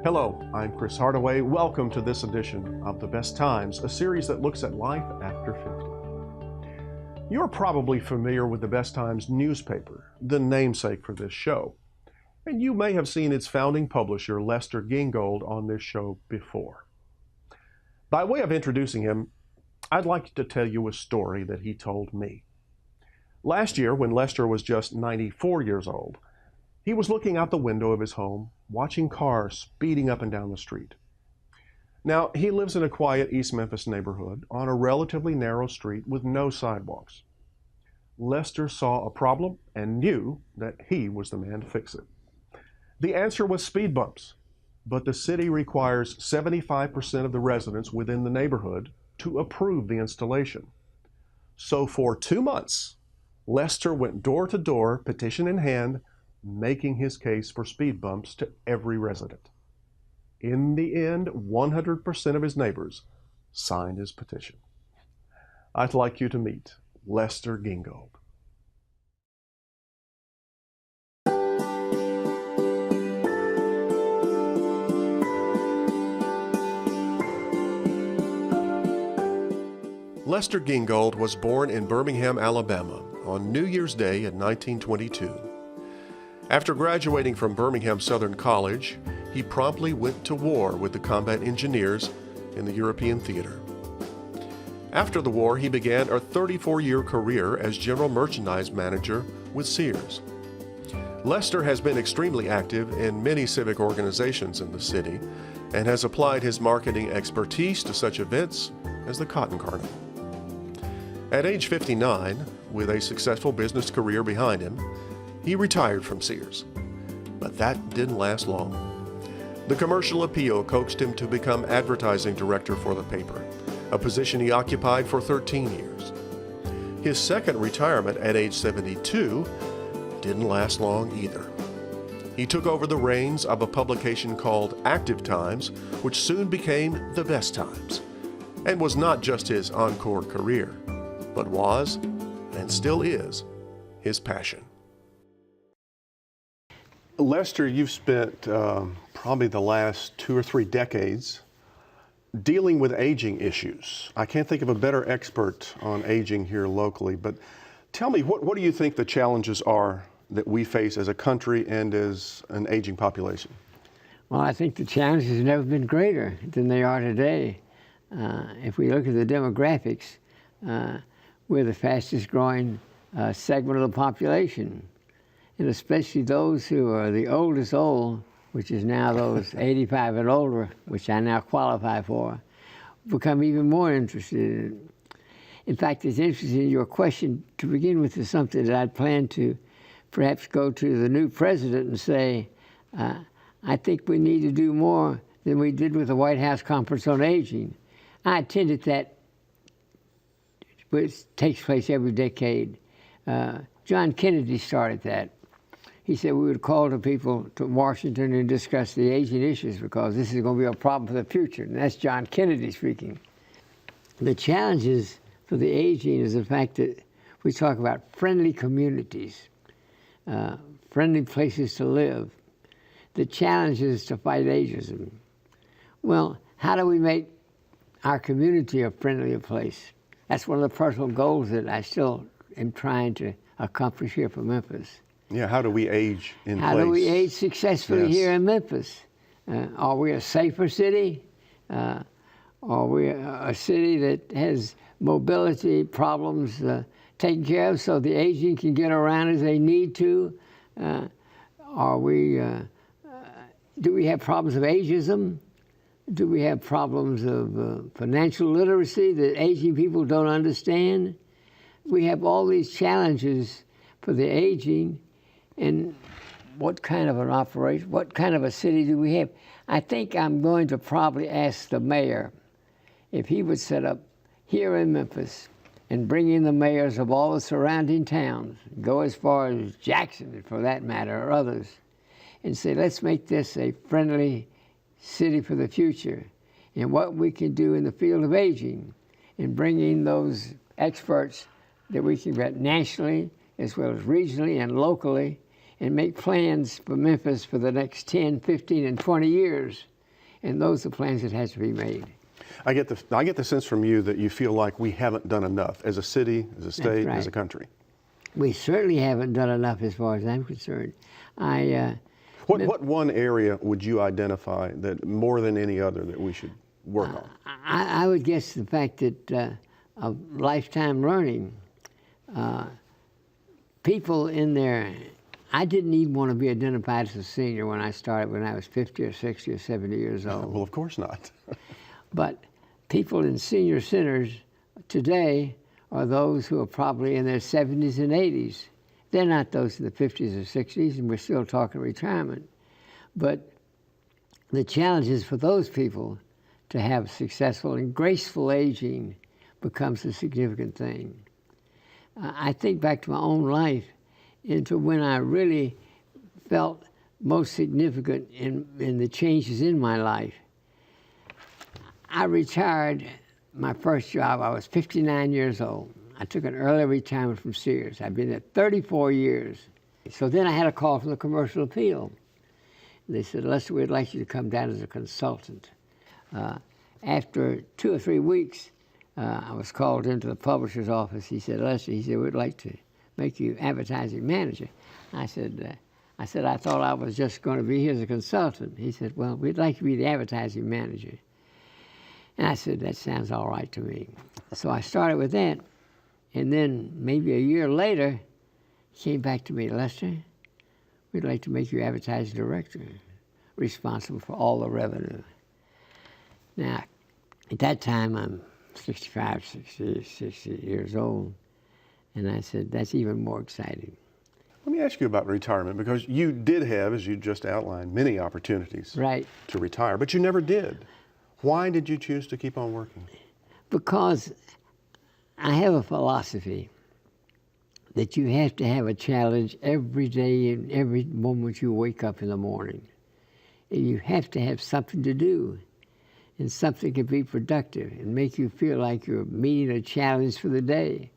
Hello, I'm Cris Hardaway. Welcome to this edition of The Best Times, a series that looks at life after 50. You're probably familiar with the Best Times newspaper, the namesake for this show. And you may have seen its founding publisher, Lester Gingold, on this show before. By way of introducing him, I'd like to tell you a story that he told me. Last year, when Lester was just 94 years old, he was looking out the window of his home, watching cars speeding up and down the street. Now, he lives in a quiet East Memphis neighborhood on a relatively narrow street with no sidewalks. Lester saw a problem and knew that he was the man to fix it. The answer was speed bumps, but the city requires 75% of the residents within the neighborhood to approve the installation. So for 2 months, Lester went door to door, petition in hand, making his case for speed bumps to every resident. In the end, 100% of his neighbors signed his petition. I'd like you to meet Lester Gingold. Lester Gingold was born in Birmingham, Alabama on New Year's Day in 1922. After graduating from Birmingham Southern College, he promptly went to war with the combat engineers in the European theater. After the war, he began a 34-year career as general merchandise manager with Sears. Lester has been extremely active in many civic organizations in the city and has applied his marketing expertise to such events as the Cotton Carnival. At age 59, with a successful business career behind him, he retired from Sears, but that didn't last long. The commercial appeal coaxed him to become advertising director for the paper, a position he occupied for 13 years. His second retirement at age 72 didn't last long either. He took over the reins of a publication called Active Times, which soon became The Best Times, and was not just his encore career, but was, and still is, his passion. Lester, you've spent probably the last 2 or 3 decades dealing with aging issues. I can't think of a better expert on aging here locally, but tell me, what do you think the challenges are that we face as a country and as an aging population? Well, I think the challenges have never been greater than they are today. If we look at the demographics, we're the fastest growing segment of the population. And especially those who are the oldest old, which is now those 85 and older, which I now qualify for, become even more interested. In fact, it's interesting, your question to begin with is something that I'd plan to perhaps go to the new president and say, I think we need to do more than we did with the White House Conference on Aging. I attended that, which takes place every decade. John Kennedy started that. He said we would call the people to Washington and discuss the aging issues because this is going to be a problem for the future. And that's John Kennedy speaking. The challenges for the aging is the fact that we talk about friendly communities, friendly places to live. The challenge is to fight ageism. Well, how do we make our community a friendlier place? That's one of the personal goals that I still am trying to accomplish here for Memphis. Yeah, how do we age in place? How do we age successfully here in Memphis? Are we a safer city? Are we a city that has mobility problems taken care of so the aging can get around as they need to? Do we have problems of ageism? Do we have problems of financial literacy that aging people don't understand? We have all these challenges for the aging, and what kind of an operation, what kind of a city do we have? I think I'm going to probably ask the mayor if he would set up here in Memphis and bring in the mayors of all the surrounding towns, go as far as Jackson for that matter, or others, and say, let's make this a friendly city for the future, and what we can do in the field of aging, and bring in those experts that we can get nationally as well as regionally and locally, and make plans for Memphis for the next 10, 15, and 20 years And those are plans that has to be made. I get the sense from you that you feel like we haven't done enough as a city, as a state, right. as a country. We certainly haven't done enough as far as I'm concerned. What one area would you identify that more than any other that we should work on? I would guess the fact that of lifetime learning, people in there, I didn't even want to be identified as a senior when I started when I was 50 or 60 or 70 years old. Well, of course not. But people in senior centers today are those who are probably in their 70s and 80s. They're not those in the 50s or 60s, and we're still talking retirement. But the challenges for those people to have successful and graceful aging becomes a significant thing. I think back to my own life into when I really felt most significant in the changes in my life. I retired my first job. I was 59 years old. I took an early retirement from Sears. I'd been there 34 years. So then I had a call from the Commercial Appeal. They said, Lester, we'd like you to come down as a consultant. After 2 or 3 weeks, I was called into the publisher's office. He said, Lester, we'd like to make you advertising manager. I said, I thought I was just going to be here as a consultant. He said, well, we'd like you to be the advertising manager. And I said, that sounds all right to me. So I started with that. And then maybe a year later, he came back to me, Lester, we'd like to make you advertising director, responsible for all the revenue. Now, at that time, I'm 65, 60 years old. And I said, that's even more exciting. Let me ask you about retirement, because you did have, as you just outlined, many opportunities to retire, but you never did. Why did you choose to keep on working? Because I have a philosophy that you have to have a challenge every day and every moment you wake up in the morning. And you have to have something to do. And something can be productive and make you feel like you're meeting a challenge for the day.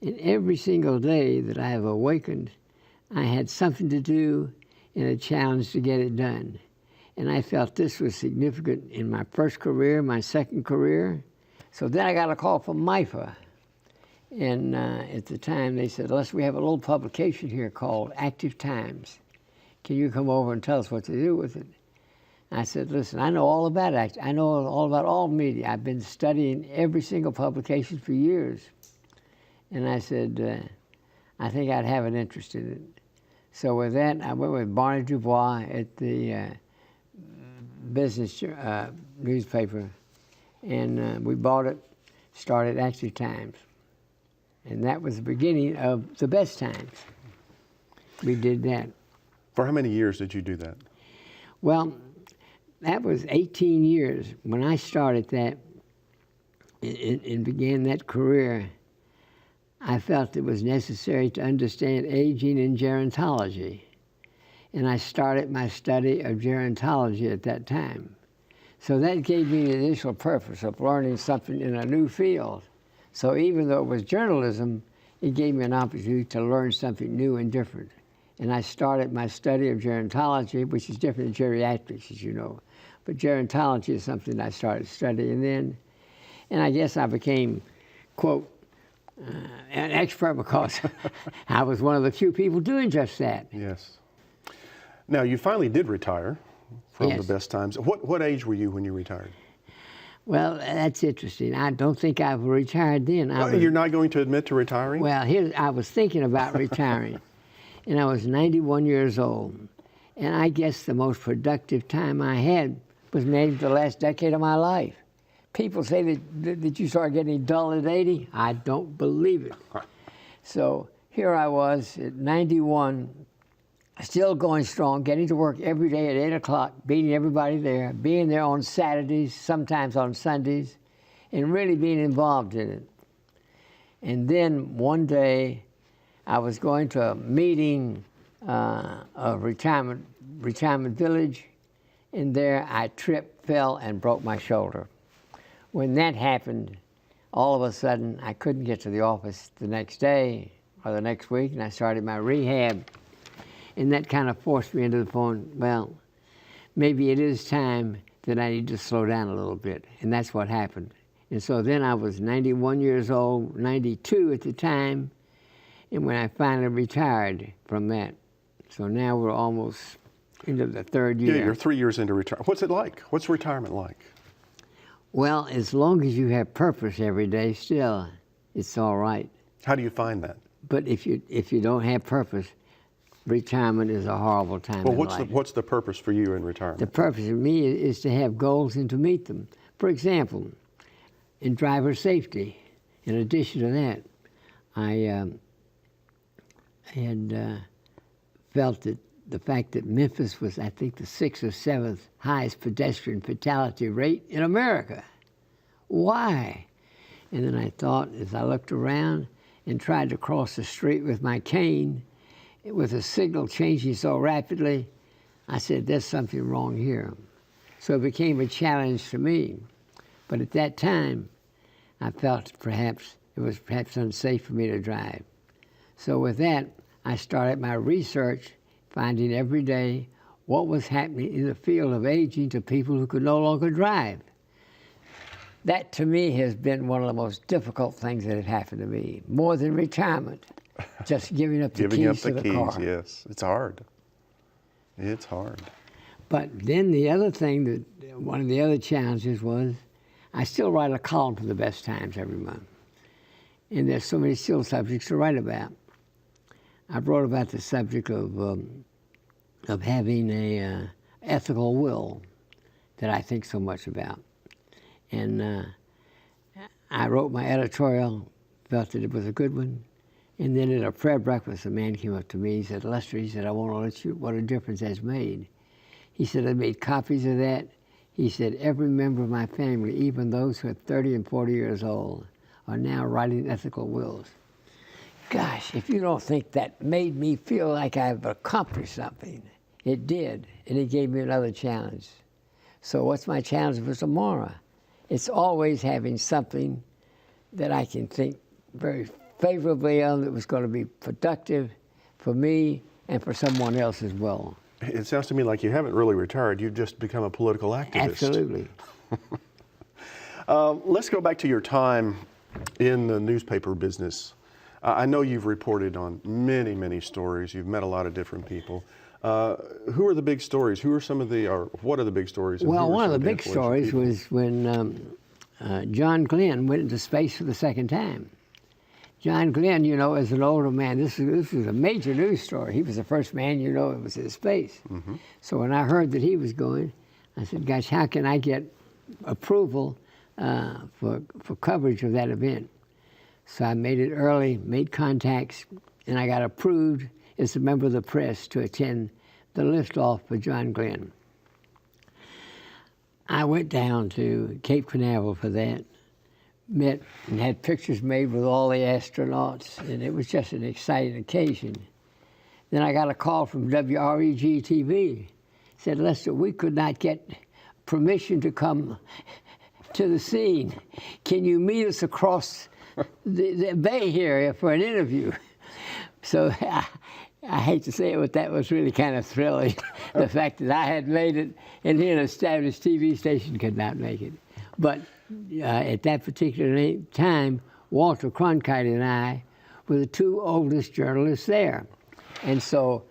And every single day that I have awakened, I had something to do and a challenge to get it done. And I felt this was significant in my first career, my second career. So then I got a call from MIFA. And at the time they said, Lester, we have a little publication here called Active Times. Can you come over and tell us what to do with it? I said, listen, I know all about it. I know all about all media. I've been studying every single publication for years. And I said, I think I'd have an interest in it. So with that, I went with Barney Dubois at the business newspaper, and we bought it, started Active Times. And that was the beginning of the best times. We did that. For how many years did you do that? Well, that was 18 years. When I started that and began that career, I felt it was necessary to understand aging and gerontology. And I started my study of gerontology at that time. So that gave me the initial purpose of learning something in a new field. So even though it was journalism, it gave me an opportunity to learn something new and different. And I started my study of gerontology, which is different than geriatrics, as you know. But gerontology is something I started studying then. And I guess I became, quote, an expert because I was one of the few people doing just that. Yes. Now, you finally did retire from the best times. What age were you when you retired? Well, that's interesting. I don't think I retired then. You're not going to admit to retiring? Well, I was thinking about retiring, and I was 91 years old. And I guess the most productive time I had was maybe the last decade of my life. People say that you start getting dull at 80. I don't believe it. So here I was at 91, still going strong, getting to work every day at 8 o'clock, beating everybody there, being there on Saturdays, sometimes on Sundays, and really being involved in it. And then one day, I was going to a meeting of retirement village, and there I tripped, fell, and broke my shoulder. When that happened, all of a sudden, I couldn't get to the office the next day or the next week, and I started my rehab. And that kind of forced me into the point, well, maybe it is time that I need to slow down a little bit, and that's what happened. And so then I was 91 years old, 92 at the time, and when I finally retired from that. So now we're almost into the third year. Yeah, you're 3 years into retirement. What's it like? What's retirement like? Well, as long as you have purpose every day, still, it's all right. How do you find that? But if you don't have purpose, retirement is a horrible time in life. What's the purpose for you in retirement? The purpose of me is to have goals and to meet them. For example, in driver safety, in addition to that, I had felt that the fact that Memphis was, I think, the 6th or 7th highest pedestrian fatality rate in America. Why? And then I thought, as I looked around and tried to cross the street with my cane, with the signal changing so rapidly, I said, there's something wrong here. So it became a challenge to me. But at that time, I felt it was perhaps unsafe for me to drive. So with that, I started my research, finding every day what was happening in the field of aging to people who could no longer drive. That, to me, has been one of the most difficult things that have happened to me, more than retirement, just giving up the keys to the car. Yes, it's hard. It's hard. But then the other thing, one of the other challenges was, I still write a column for the Best Times every month. And there's so many still subjects to write about. I wrote about the subject of having a ethical will that I think so much about. And I wrote my editorial, felt that it was a good one. And then at a prayer breakfast, a man came up to me. He said, Lester, he said, I want to let you what a difference that's made. He said, I made copies of that. He said, every member of my family, even those who are 30 and 40 years old, are now writing ethical wills. Gosh, if you don't think that made me feel like I've accomplished something, it did, and it gave me another challenge. So what's my challenge for tomorrow? It's always having something that I can think very favorably on that was going to be productive for me and for someone else as well. It sounds to me like you haven't really retired. You've just become a political activist. Absolutely. Let's go back to your time in the newspaper business. I know you've reported on many, many stories. You've met a lot of different people. Who are the big stories? Who are some of or what are the big stories? Well, one of the big stories was when John Glenn went into space for the second time. John Glenn, you know, as an older man, this was a major news story. He was the first man, you know, that was in space. Mm-hmm. So when I heard that he was going, I said, gosh, how can I get approval for coverage of that event? So I made it early, made contacts, and I got approved as a member of the press to attend the liftoff for John Glenn. I went down to Cape Canaveral for that, met and had pictures made with all the astronauts, and it was just an exciting occasion. Then I got a call from WREG-TV. Said, Lester, we could not get permission to come to the scene. Can you meet us across the bay here for an interview? So I hate to say it, but that was really kind of thrilling. The fact that I had made it and an established TV station could not make it. But at that particular time, Walter Cronkite and I were the two oldest journalists there. And so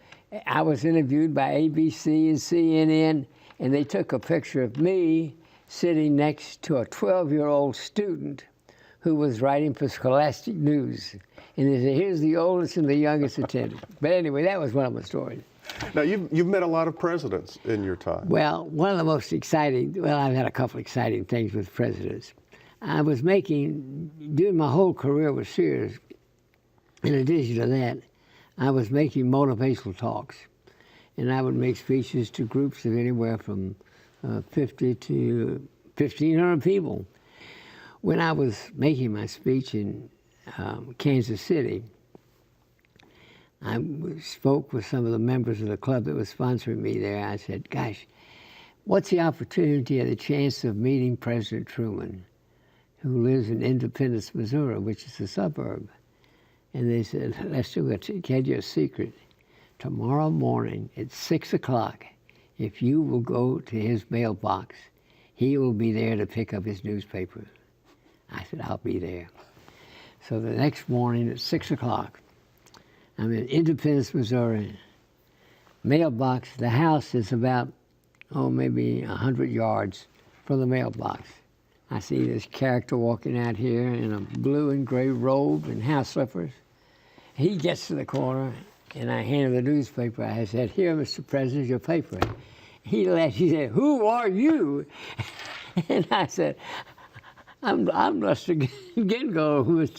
I was interviewed by ABC and CNN, and they took a picture of me sitting next to a 12-year-old student who was writing for Scholastic News. And they said, here's the oldest and the youngest attendant. But anyway, that was one of my stories. Now, you've met a lot of presidents in your time. Well, one of the most exciting, I've had a couple exciting things with presidents. I was during my whole career with Sears, in addition to that, I was making motivational talks. And I would make speeches to groups of anywhere from 50 to 1,500 people. When I was making my speech in Kansas City, I spoke with some of the members of the club that was sponsoring me there. I said, gosh, what's the opportunity or the chance of meeting President Truman, who lives in Independence, Missouri, which is a suburb? And they said, Lester, we'll tell you a secret. Tomorrow morning at 6 o'clock, if you will go to his mailbox he will be there to pick up his newspaper. I said, I'll be there. So the next morning at 6 o'clock, I'm in Independence, Missouri. Mailbox, the house is about, maybe 100 yards from the mailbox. I see this character walking out here in a blue and gray robe and house slippers. He gets to the corner, and I hand him the newspaper. I said, "Here, Mr. President, your paper." He laughed. He said, "Who are you?" And I said, I'm Lester Gingold, who is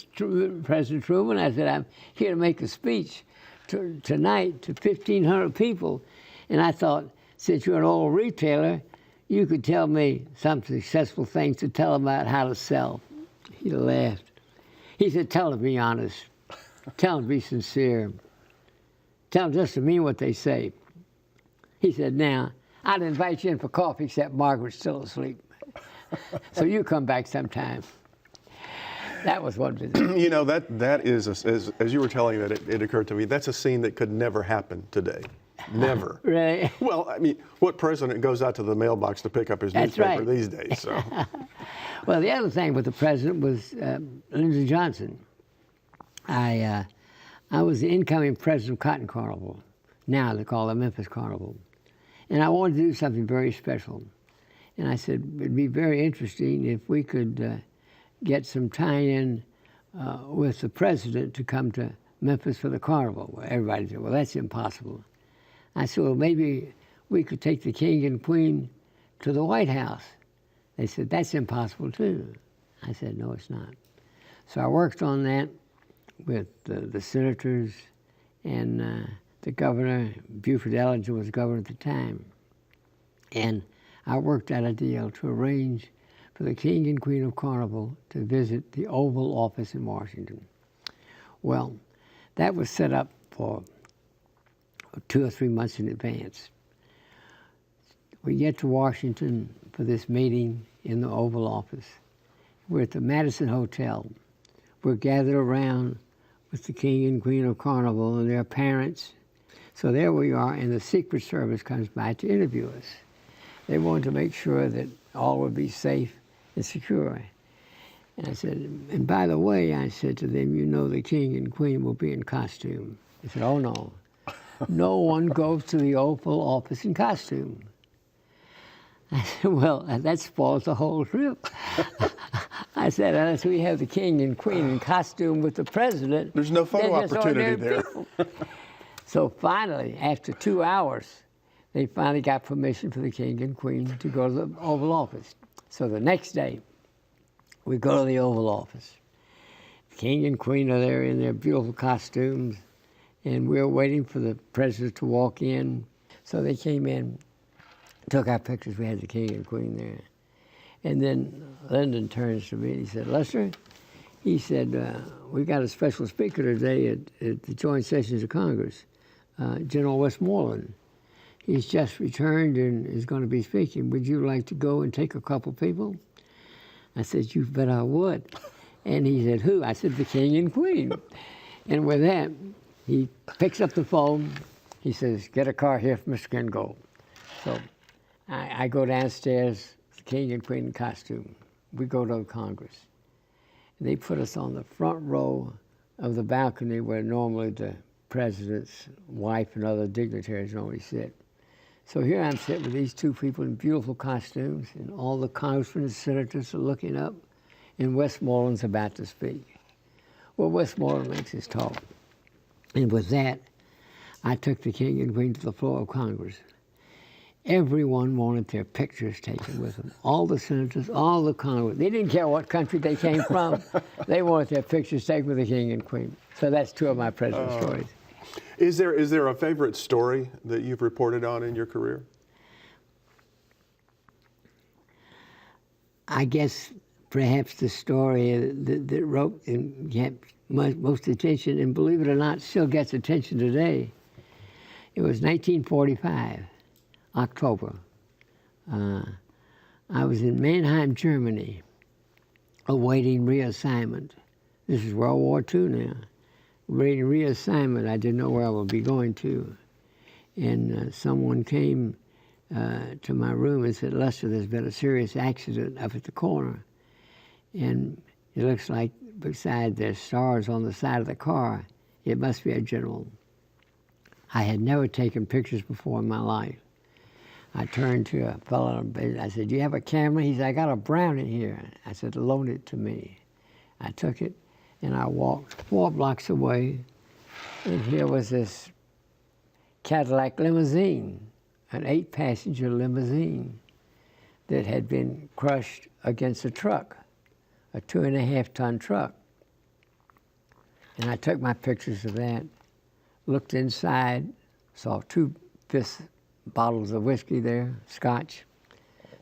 President Truman. I said, "I'm here to make a speech tonight to 1,500 people." And I thought, since you're an old retailer, you could tell me some successful things to tell them about how to sell. He laughed. He said, "Tell them to be honest. Tell them to be sincere. Tell them just to mean what they say." He said, "Now, I'd invite you in for coffee, except Margaret's still asleep. So you come back sometime." That was one visit. You know, that is, as you were telling that, it occurred to me, that's a scene that could never happen today. Never. Right. Well, I mean, what president goes out to the mailbox to pick up his That's newspaper right. these days? So. Well, the other thing with the president was Lyndon Johnson. I was the incoming president of Cotton Carnival. Now they call it Memphis Carnival. And I wanted to do something very special. And I said, it'd be very interesting if we could get some tie-in with the president to come to Memphis for the carnival. Well, everybody said, "Well, that's impossible." I said, "Well, maybe we could take the king and queen to the White House." They said, "That's impossible too." I said, "No, it's not." So I worked on that with the senators and the governor. Buford Ellinger was governor at the time. And I worked out a deal to arrange for the king and queen of Carnival to visit the Oval Office in Washington. Well, that was set up for 2 or 3 months in advance. We get to Washington for this meeting in the Oval Office. We're at the Madison Hotel. We're gathered around with the king and queen of Carnival and their parents. So there we are, and the Secret Service comes by to interview us. They wanted to make sure that all would be safe and secure. And I said, "And by the way," I said to them, "you know the king and queen will be in costume." They said, "Oh, no. No one goes to the Oval Office in costume." I said, "Well, that spoils the whole trip." I said, "Unless we have the king and queen in costume with the president, there's no photo opportunity there." So finally, after 2 hours, they finally got permission for the king and queen to go to the Oval Office. So the next day, we go to the Oval Office. The king and queen are there in their beautiful costumes, and we're waiting for the president to walk in. So they came in, took our pictures. We had the king and queen there. And then Lyndon turns to me and he said, "Lester," he said, "we got a special speaker today at the joint sessions of Congress, General Westmoreland. He's just returned and is going to be speaking. Would you like to go and take a couple people?" I said, "You bet I would." And he said, "Who?" I said, "The king and queen." And with that, he picks up the phone. He says, "Get a car here for Mr. Gingold." So I go downstairs, the king and queen in costume. We go to Congress. They put us on the front row of the balcony where normally the president's wife and other dignitaries normally sit. So here I'm sitting with these two people in beautiful costumes, and all the congressmen and senators are looking up, and Westmoreland's about to speak. Well, Westmoreland makes his talk. And with that, I took the king and queen to the floor of Congress. Everyone wanted their pictures taken with them. All the senators, all the congressmen. They didn't care what country they came from. They wanted their pictures taken with the king and queen. So that's 2 of my president stories. Is there a favorite story that you've reported on in your career? I guess perhaps the story that wrote and kept most attention, and believe it or not, still gets attention today. It was 1945, October. I was in Mannheim, Germany, awaiting reassignment. This is World War II now. Awaiting reassignment, I didn't know where I would be going to. And someone came to my room and said, Lester, there's been a serious accident up at the corner. And it looks like beside the stars on the side of the car, it must be a general. I had never taken pictures before in my life. I turned to a fellow, I said, do you have a camera? He said, I got a Brownie here. I said, loan it to me. I took it, and I walked 4 blocks away, and here was this Cadillac limousine, an 8-passenger limousine that had been crushed against a truck, a 2.5-ton truck. And I took my pictures of that, looked inside, saw 2 fifth bottles of whiskey there, scotch,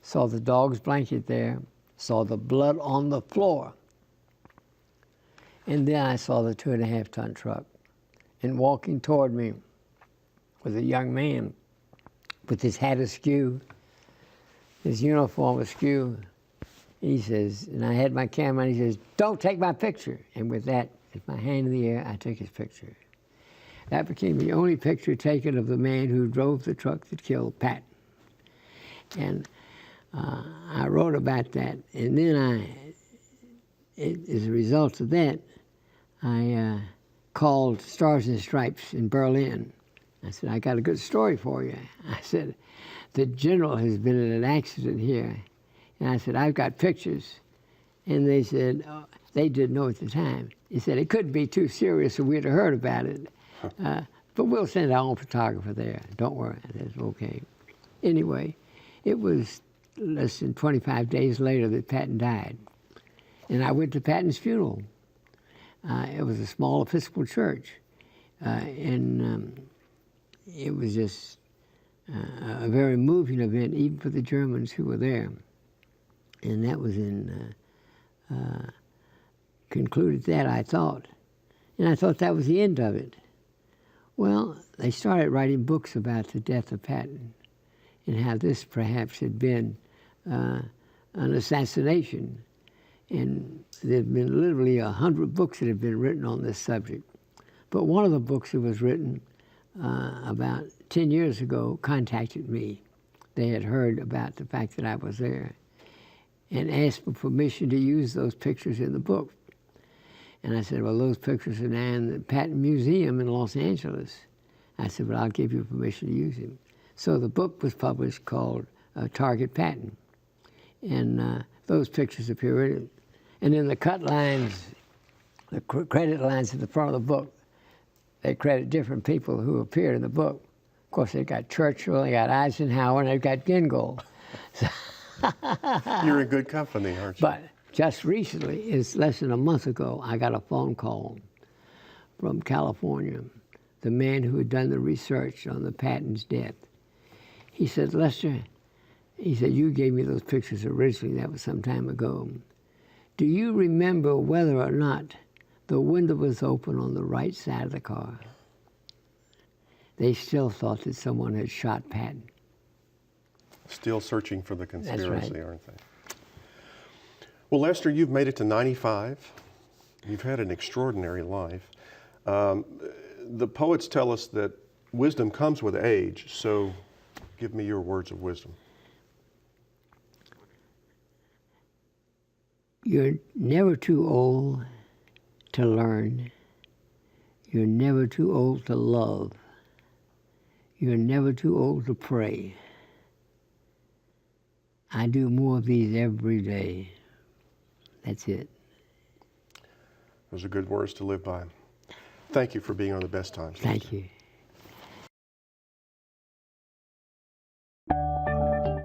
saw the dog's blanket there, saw the blood on the floor. And then I saw the 2.5-ton truck. And walking toward me was a young man with his hat askew, his uniform askew. He says, and I had my camera, and he says, don't take my picture. And with that, with my hand in the air, I took his picture. That became the only picture taken of the man who drove the truck that killed Patton. And I wrote about that. And then as a result of that, I called Stars and Stripes in Berlin. I said, I got a good story for you. I said, the general has been in an accident here. And I said, I've got pictures. And they said, oh, they didn't know at the time. He said, it couldn't be too serious or we'd have heard about it. But we'll send our own photographer there. Don't worry. I said, okay. Anyway, it was less than 25 days later that Patton died. And I went to Patton's funeral. It was a small Episcopal church. And it was just a very moving event, even for the Germans who were there. And that was concluded that, I thought. And I thought that was the end of it. Well, they started writing books about the death of Patton and how this perhaps had been an assassination. And there had been literally 100 books that had been written on this subject. But one of the books that was written about 10 years ago contacted me. They had heard about the fact that I was there and asked for permission to use those pictures in the book. And I said, well, those pictures are now in the Patton Museum in Los Angeles. I said, well, I'll give you permission to use them. So the book was published called Target Patton. And those pictures appear in it. And then the cut lines, the credit lines at the front of the book, they credit different people who appeared in the book. Of course, they got Churchill, they got Eisenhower, and they've got Gingold. You're in good company, aren't you? But just recently, it's less than a month ago, I got a phone call from California, the man who had done the research on the Patton's death. He said, Lester, he said, you gave me those pictures originally, that was some time ago. Do you remember whether or not the window was open on the right side of the car? They still thought that someone had shot Patton. Still searching for the conspiracy, That's right. Aren't they? Well, Lester, you've made it to 95. You've had an extraordinary life. The poets tell us that wisdom comes with age, so give me your words of wisdom. You're never too old to learn. You're never too old to love. You're never too old to pray. I do more of these every day. That's it. Those are good words to live by. Thank you for being on The Best Times. Thank you.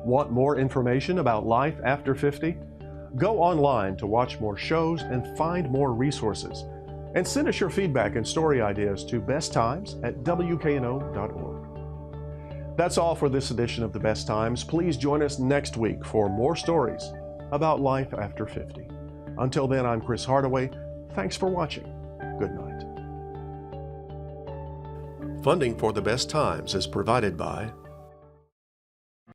Want more information about life after 50? Go online to watch more shows and find more resources. And send us your feedback and story ideas to besttimes@wkno.org. That's all for this edition of The Best Times. Please join us next week for more stories about life after 50. Until then, I'm Cris Hardaway. Thanks for watching. Good night. Funding for The Best Times is provided by